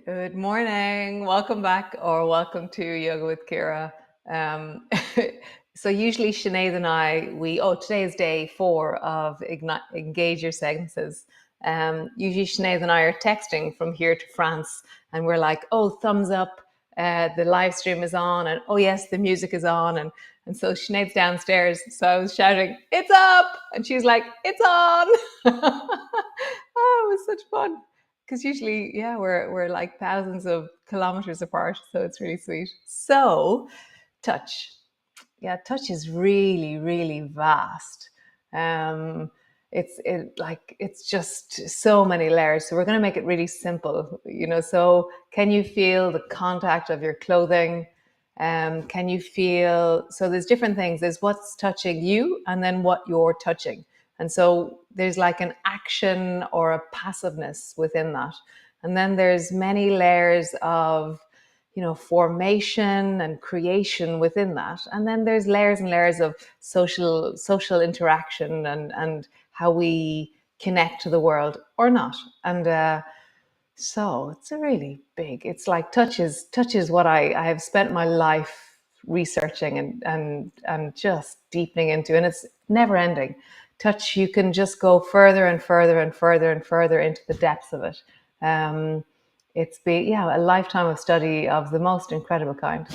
Good morning. Welcome back, or welcome to Yoga with Ciara. So usually Sinead and I, today is day 4 of Engage Your Senses. Usually Sinead and I are texting from here to France, and we're like, oh, thumbs up, the live stream is on, and oh yes, the music is on, and so Sinead's downstairs, so I was shouting, it's up, and she's like, it's on. Oh, it was such fun. Because usually, yeah, we're like thousands of kilometers apart, so it's really sweet. So, touch. Yeah, touch is really, really vast. It's just so many layers. So we're going to make it really simple, So can you feel the contact of your clothing? Can you feel? So there's different things. There's what's touching you, and then what you're touching. And so there's like an action or a passiveness within that. And then there's many layers of, formation and creation within that. And then there's layers and layers of social interaction and how we connect to the world or not. And so it's a really big, it's like touch is what I have spent my life researching and just deepening into, and it's never ending. Touch, you can just go further and further and further and further into the depths of it. It's been, a lifetime of study of the most incredible kind.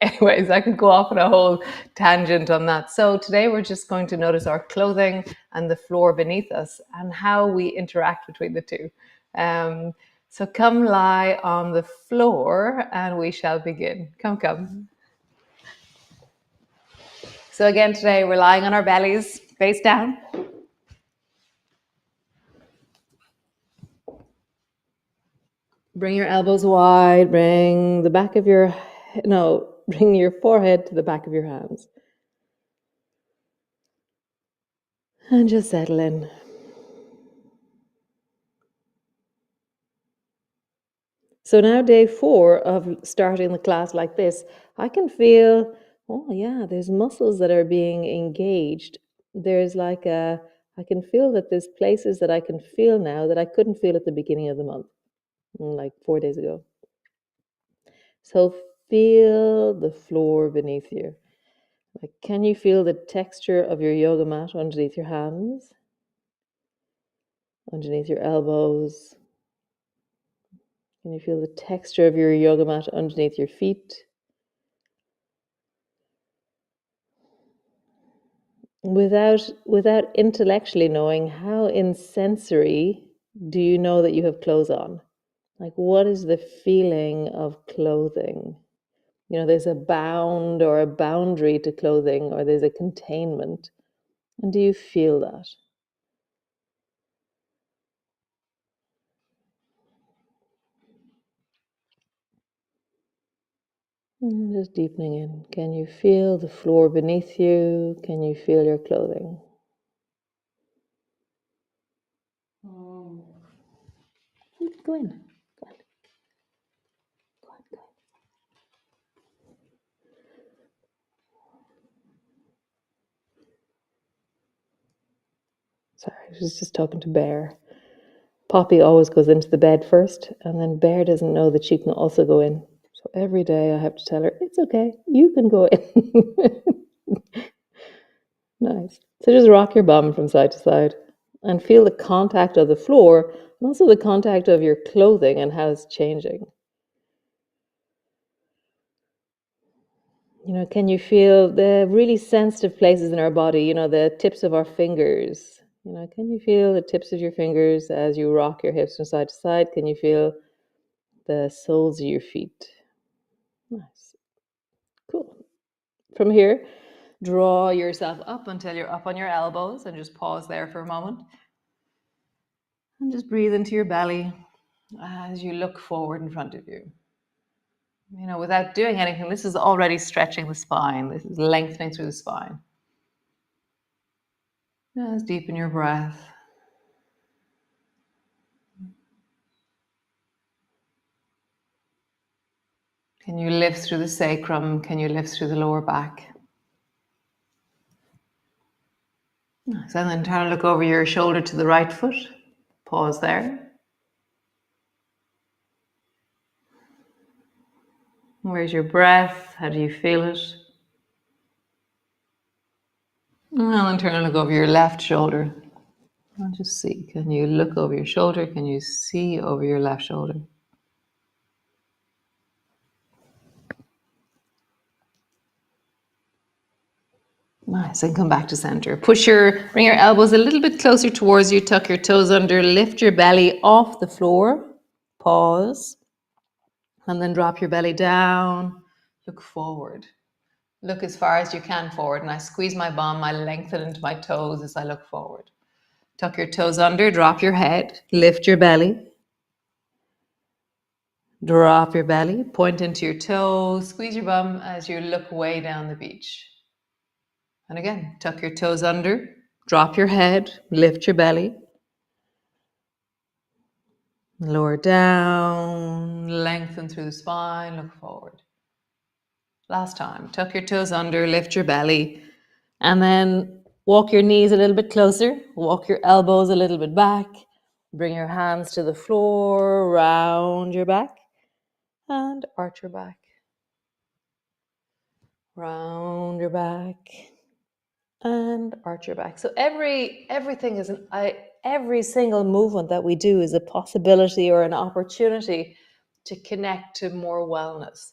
Anyways, I could go off on a whole tangent on that. So today we're just going to notice our clothing and the floor beneath us and how we interact between the two. So come lie on the floor and we shall begin. Come. So again, today we're lying on our bellies, face down. Bring your elbows wide, bring your forehead to the back of your hands. And just settle in. So now day 4 of starting the class like this, I can feel, there's muscles that are being engaged. There's I can feel that there's places that I can feel now that I couldn't feel at the beginning of the month, like 4 days ago. So feel the floor beneath you. Can you feel the texture of your yoga mat underneath your hands, underneath your elbows? Can you feel the texture of your yoga mat underneath your feet? Without intellectually knowing, how insensory do you know that you have clothes on? What is the feeling of clothing? There's a bound or a boundary to clothing, or there's a containment. And do you feel that? And just deepening in. Can you feel the floor beneath you? Can you feel your clothing? Go in. Go in. Go in. Go in. Sorry, I was just talking to Bear. Poppy always goes into the bed first, and then Bear doesn't know that she can also go in. So every day I have to tell her, it's okay, you can go in. Nice. So just rock your bum from side to side and feel the contact of the floor and also the contact of your clothing and how it's changing. You know, can you feel the really sensitive places in our body, you know, the tips of our fingers? You know, can you feel the tips of your fingers as you rock your hips from side to side? Can you feel the soles of your feet? Nice. Cool. From here, draw yourself up until you're up on your elbows and just pause there for a moment. And just breathe into your belly as you look forward in front of you. You know, without doing anything, this is already stretching the spine. This is lengthening through the spine. Just deepen your breath. Can you lift through the sacrum? Can you lift through the lower back? Nice. And then try to look over your shoulder to the right foot. Pause there. Where's your breath? How do you feel it? And then turn and look over your left shoulder. And just see. Can you look over your shoulder? Can you see over your left shoulder? Nice, and come back to center. Bring your elbows a little bit closer towards you, tuck your toes under, lift your belly off the floor, pause, and then drop your belly down, look forward. Look as far as you can forward, and I squeeze my bum, I lengthen into my toes as I look forward. Tuck your toes under, drop your head, lift your belly, drop your belly, point into your toes, squeeze your bum as you look way down the beach. And again, tuck your toes under, drop your head, lift your belly, lower down, lengthen through the spine, look forward. Last time, tuck your toes under, lift your belly, and then walk your knees a little bit closer, walk your elbows a little bit back, bring your hands to the floor, round your back, and arch your back. Round your back, and arch your back. So everything is every single movement that we do is a possibility or an opportunity to connect to more wellness.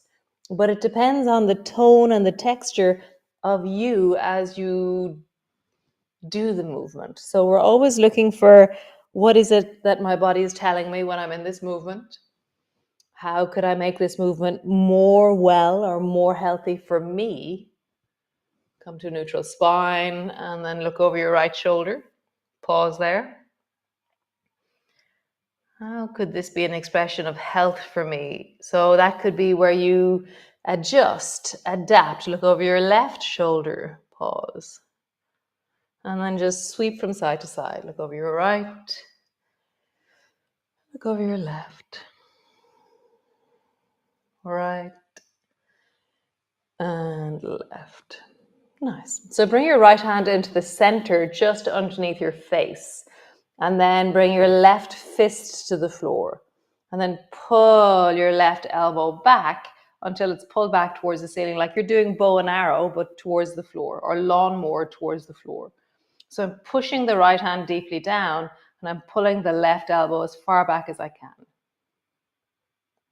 But it depends on the tone and the texture of you as you do the movement. So we're always looking for, what is it that my body is telling me when I'm in this movement? How could I make this movement more well or more healthy for me? Come to neutral spine and then look over your right shoulder. Pause there. How could this be an expression of health for me? So that could be where you adjust, adapt, look over your left shoulder. Pause. And then just sweep from side to side. Look over your right. Look over your left. Right. And left. Nice. So bring your right hand into the center, just underneath your face. And then bring your left fist to the floor. And then pull your left elbow back until it's pulled back towards the ceiling, like you're doing bow and arrow, but towards the floor, or lawnmower towards the floor. So I'm pushing the right hand deeply down, and I'm pulling the left elbow as far back as I can.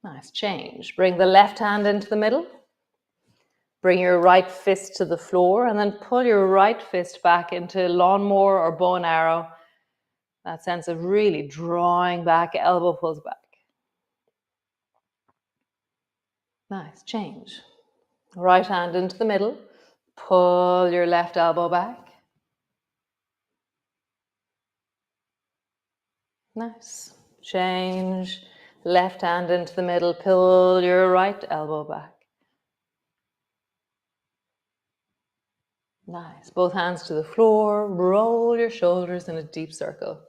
Nice. Change. Bring the left hand into the middle. Bring your right fist to the floor, and then pull your right fist back into lawnmower or bow and arrow. That sense of really drawing back, elbow pulls back. Nice. Change. Right hand into the middle. Pull your left elbow back. Nice. Change. Left hand into the middle. Pull your right elbow back. Nice. Both hands to the floor. Roll your shoulders in a deep circle.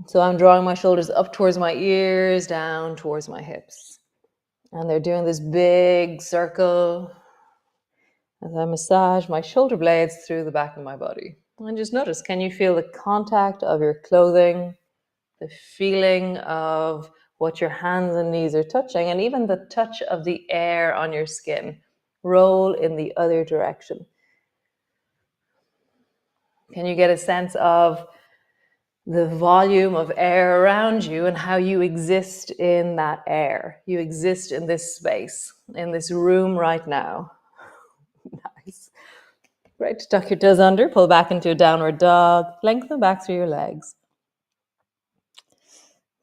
So I'm drawing my shoulders up towards my ears, down towards my hips. And they're doing this big circle as I massage my shoulder blades through the back of my body. And just notice, can you feel the contact of your clothing, the feeling of what your hands and knees are touching, and even the touch of the air on your skin? Roll in the other direction. Can you get a sense of the volume of air around you and how you exist in that air? You exist in this space, in this room right now. Nice. Great. Tuck your toes under, pull back into a downward dog, lengthen back through your legs.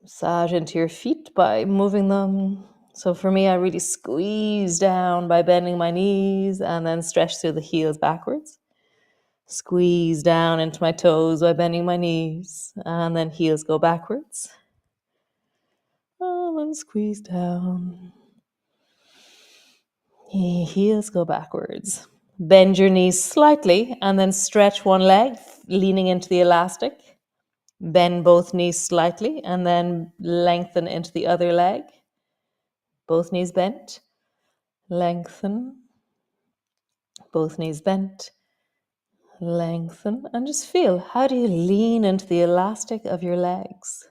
Massage into your feet by moving them. So for me, I really squeeze down by bending my knees and then stretch through the heels backwards. Squeeze down into my toes by bending my knees and then heels go backwards. And then squeeze down. Heels go backwards. Bend your knees slightly and then stretch one leg, leaning into the elastic. Bend both knees slightly and then lengthen into the other leg. Both knees bent. Lengthen. Both knees bent. Lengthen. And just feel, how do you lean into the elastic of your legs?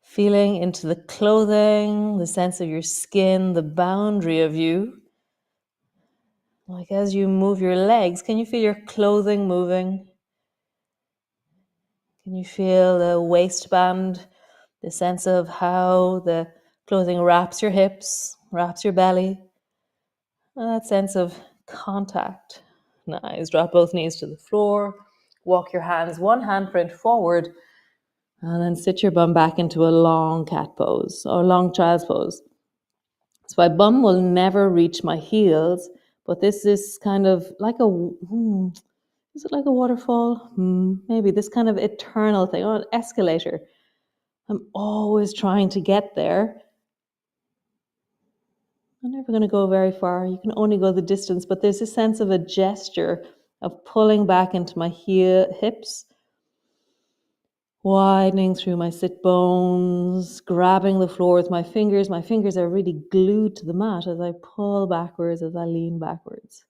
Feeling into the clothing, the sense of your skin, the boundary of you. Like as you move your legs, can you feel your clothing moving? Can you feel the waistband, the sense of how the clothing wraps your hips, wraps your belly? And that sense of contact. Nice. Drop both knees to the floor. Walk your hands, one handprint forward, and then sit your bum back into a long cat pose or long child's pose. So my bum will never reach my heels, but this is kind of like is it like a waterfall? Maybe this kind of eternal thing, or an escalator. I'm always trying to get there. I'm never going to go very far. You can only go the distance, but there's a sense of a gesture of pulling back into my hips, widening through my sit bones, grabbing the floor with my fingers. My fingers are really glued to the mat as I pull backwards, as I lean backwards.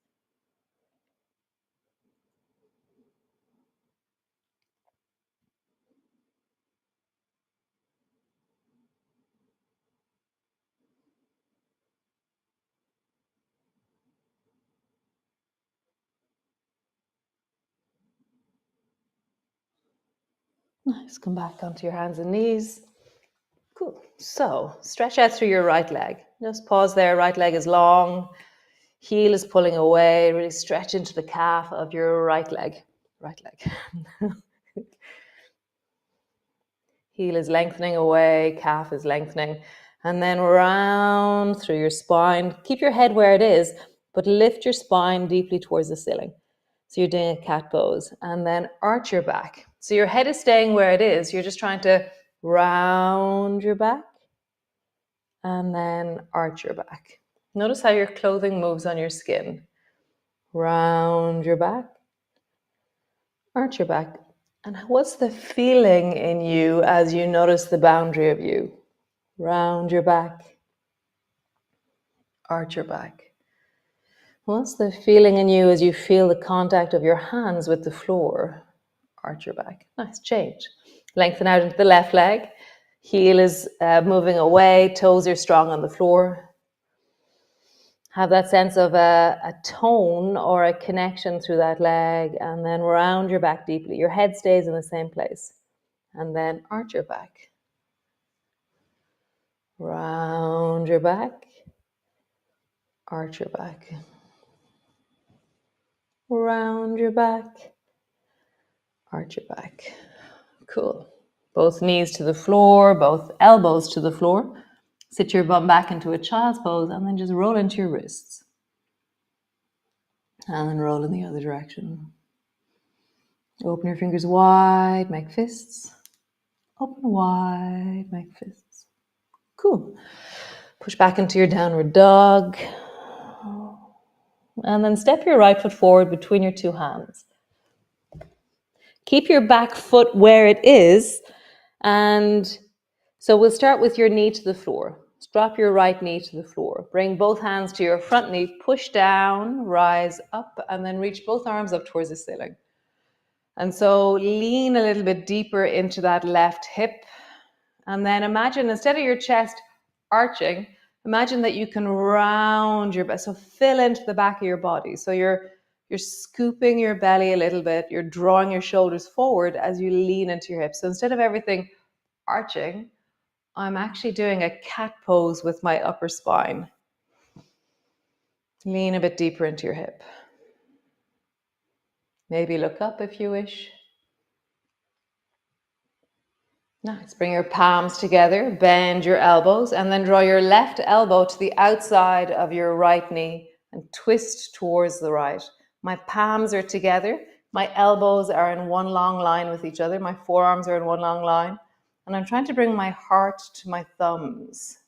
Nice. Come back onto your hands and knees. Cool. So stretch out through your right leg. Just pause there. Right leg is long. Heel is pulling away. Really stretch into the calf of your right leg. Right leg. Heel is lengthening away. Calf is lengthening. And then round through your spine. Keep your head where it is, but lift your spine deeply towards the ceiling. So you're doing a cat pose. And then arch your back. So your head is staying where it is. You're just trying to round your back and then arch your back. Notice how your clothing moves on your skin. Round your back, arch your back. And what's the feeling in you as you notice the boundary of you? Round your back, arch your back. What's the feeling in you as you feel the contact of your hands with the floor? Arch your back. Nice, change. Lengthen out into the left leg. Heel is moving away. Toes are strong on the floor. Have that sense of a tone or a connection through that leg, and then round your back deeply. Your head stays in the same place. And then arch your back. Round your back. Arch your back. Round your back. Arch your back. Cool. Both knees to the floor, both elbows to the floor. Sit your bum back into a child's pose and then just roll into your wrists. And then roll in the other direction. Open your fingers wide, make fists. Open wide, make fists. Cool. Push back into your downward dog. And then step your right foot forward between your two hands. Keep your back foot where it is. And so we'll start with your knee to the floor. Drop your right knee to the floor. Bring both hands to your front knee. Push down, rise up, and then reach both arms up towards the ceiling. And so lean a little bit deeper into that left hip. And then imagine, instead of your chest arching, imagine that you can round your back. So fill into the back of your body. So you're scooping your belly a little bit. You're drawing your shoulders forward as you lean into your hips. So instead of everything arching, I'm actually doing a cat pose with my upper spine. Lean a bit deeper into your hip. Maybe look up if you wish. Nice. Bring your palms together, bend your elbows, and then draw your left elbow to the outside of your right knee and twist towards the right. My palms are together. My elbows are in one long line with each other. My forearms are in one long line. And I'm trying to bring my heart to my thumbs.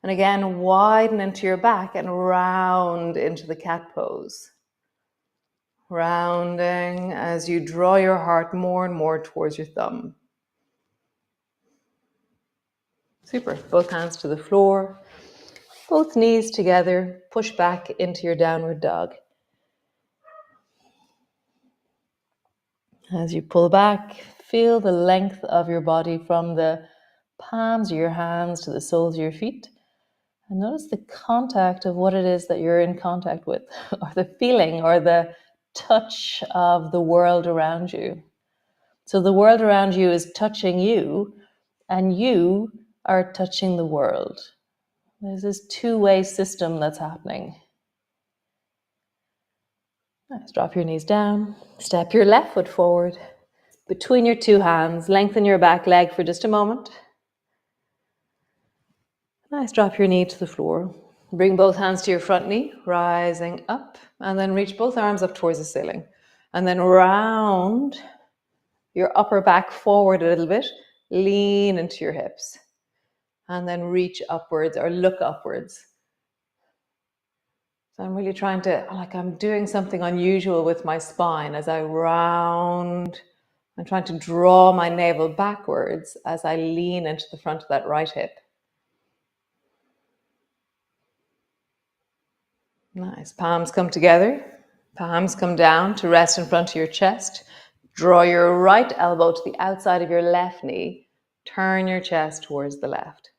And again, widen into your back and round into the cat pose. Rounding as you draw your heart more and more towards your thumb. Super. Both hands to the floor. Both knees together. Push back into your downward dog. As you pull back, feel the length of your body from the palms of your hands to the soles of your feet. And notice the contact of what it is that you're in contact with, or the feeling or the touch of the world around you. So the world around you is touching you, and you are touching the world. There's this two-way system that's happening. Nice. Drop your knees down. Step your left foot forward between your two hands. Lengthen your back leg for just a moment. Nice. Drop your knee to the floor. Bring both hands to your front knee, rising up, and then reach both arms up towards the ceiling. And then round your upper back forward a little bit. Lean into your hips. And then reach upwards or look upwards. So I'm really trying to, I'm doing something unusual with my spine as I round. I'm trying to draw my navel backwards as I lean into the front of that right hip. Nice. Palms come together. Palms come down to rest in front of your chest. Draw your right elbow to the outside of your left knee. Turn your chest towards the left.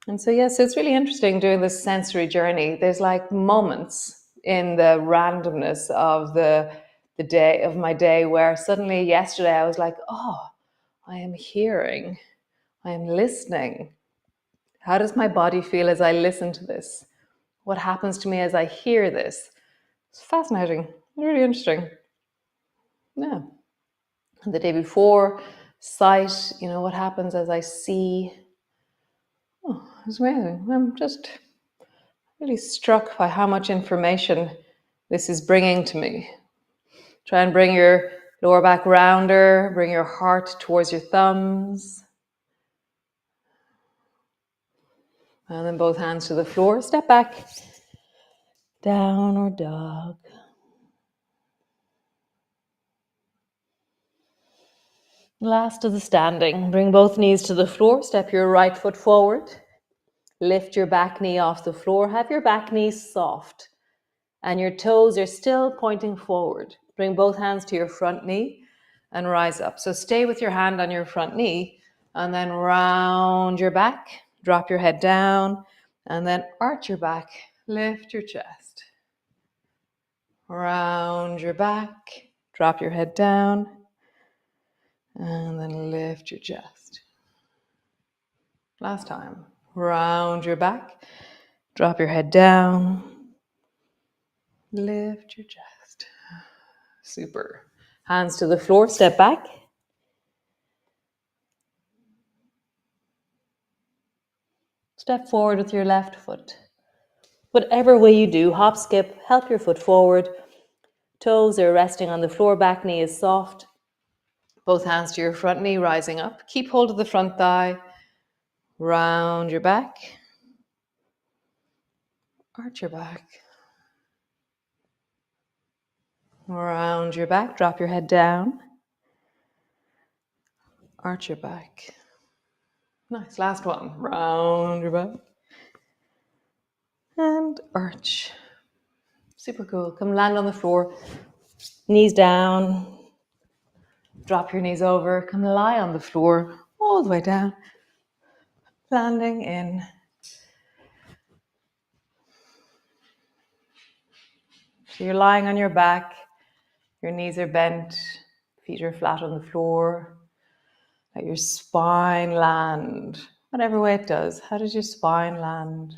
And so, yes, it's really interesting doing this sensory journey. There's like moments in the randomness of the day of my day where suddenly yesterday I was like, oh, I am hearing, I am listening. How does my body feel as I listen to this? What happens to me as I hear this? It's fascinating, really interesting. Yeah. And the day before, sight, what happens as I see. Oh, it's amazing. I'm just really struck by how much information this is bringing to me. Try and bring your lower back rounder, bring your heart towards your thumbs. And then both hands to the floor. Step back. Downward dog. Last of the standing. Bring both knees to the floor. Step your right foot forward. Lift your back knee off the floor. Have your back knee soft. And your toes are still pointing forward. Bring both hands to your front knee and rise up. So stay with your hand on your front knee and then round your back. Drop your head down and then arch your back. Lift your chest. Round your back. Drop your head down and then lift your chest. Last time. Round your back. Drop your head down. Lift your chest. Super. Hands to the floor. Step back. Step forward with your left foot. Whatever way you do, hop, skip, help your foot forward. Toes are resting on the floor, back knee is soft. Both hands to your front knee, rising up. Keep hold of the front thigh. Round your back. Arch your back. Round your back, drop your head down. Arch your back. Nice, last one. Round your back. And arch. Super cool. Come land on the floor. Knees down. Drop your knees over. Come lie on the floor all the way down. Landing in. So you're lying on your back. Your knees are bent. Feet are flat on the floor. Let your spine land. Whatever way it does. How does your spine land?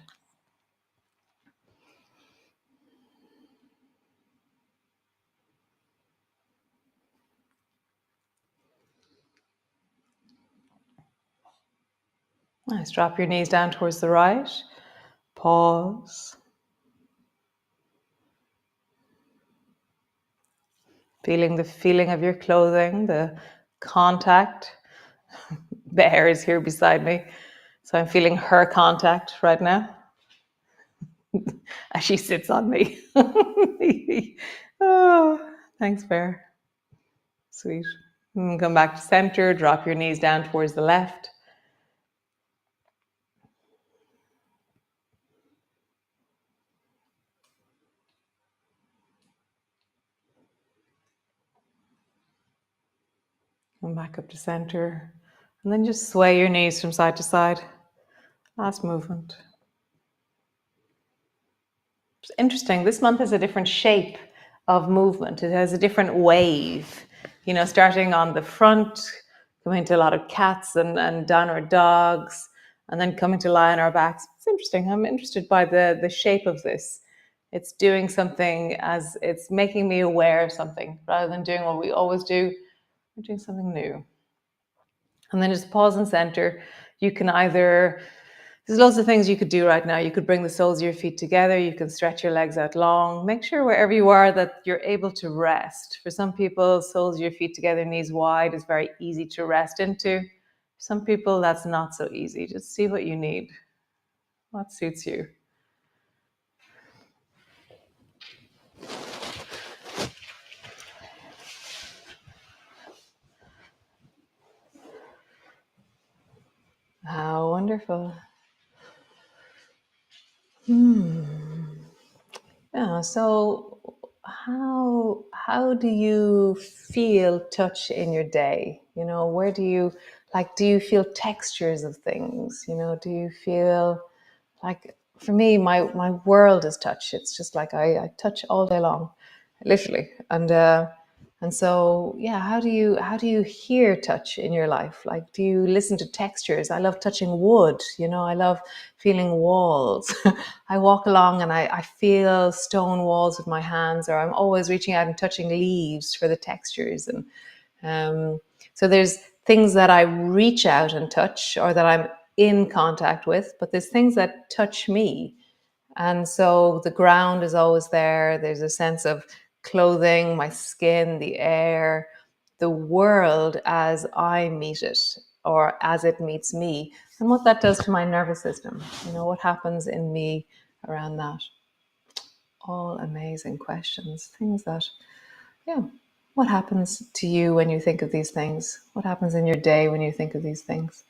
Nice. Drop your knees down towards the right. Pause. Feeling the feeling of your clothing, the contact. Bear is here beside me, so I'm feeling her contact right now as she sits on me. Oh, thanks, Bear. Sweet. Come back to center. Drop your knees down towards the left. Come back up to center. And then just sway your knees from side to side. Last movement. It's interesting. This month has a different shape of movement. It has a different wave. You know, starting on the front, coming to a lot of cats and downward dogs, and then coming to lie on our backs. It's interesting. I'm interested by the shape of this. It's doing something, as it's making me aware of something rather than doing what we always do. We're doing something new. And then just pause and center. You can either, there's loads of things you could do right now. You could bring the soles of your feet together. You can stretch your legs out long. Make sure wherever you are that you're able to rest. For some people, soles of your feet together, knees wide is very easy to rest into. For some people, that's not so easy. Just see what you need. What suits you. How wonderful. Yeah, so how do you feel touch in your day? You know, where do you do you feel textures of things? You know, do you feel like, for me, my world is touch. It's just like I touch all day long, literally. And so, yeah, how do you hear touch in your life? Like, do you listen to textures? I love touching wood, you know, I love feeling walls. I walk along and I feel stone walls with my hands, or I'm always reaching out and touching leaves for the textures. And so there's things that I reach out and touch, or that I'm in contact with, but there's things that touch me. And so the ground is always there. There's a sense of clothing, my skin, the air, the world as I meet it, or as it meets me, and what that does to my nervous system. You know, what happens in me around that. All amazing questions. Things that, yeah. What happens to you when you think of these things? What happens in your day when you think of these things?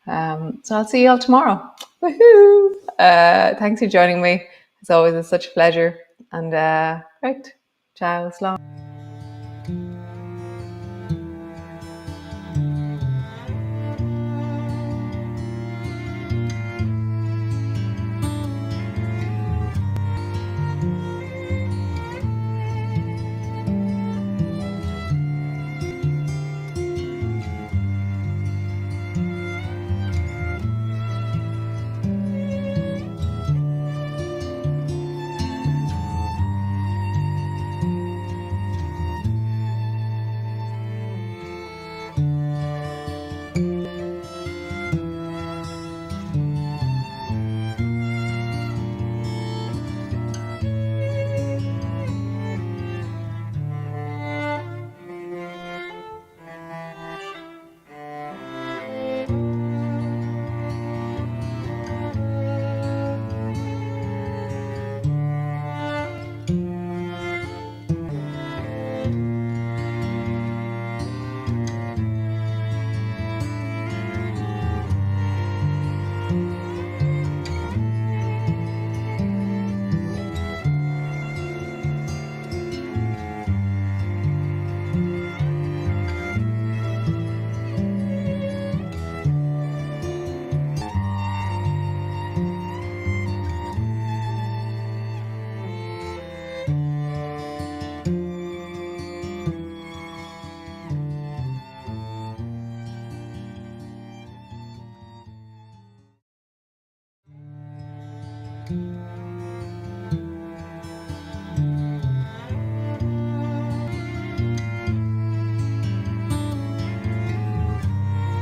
So I'll see you all tomorrow. Woohoo! Thanks for joining me. As always, it's such a pleasure. And right, ciao, slán.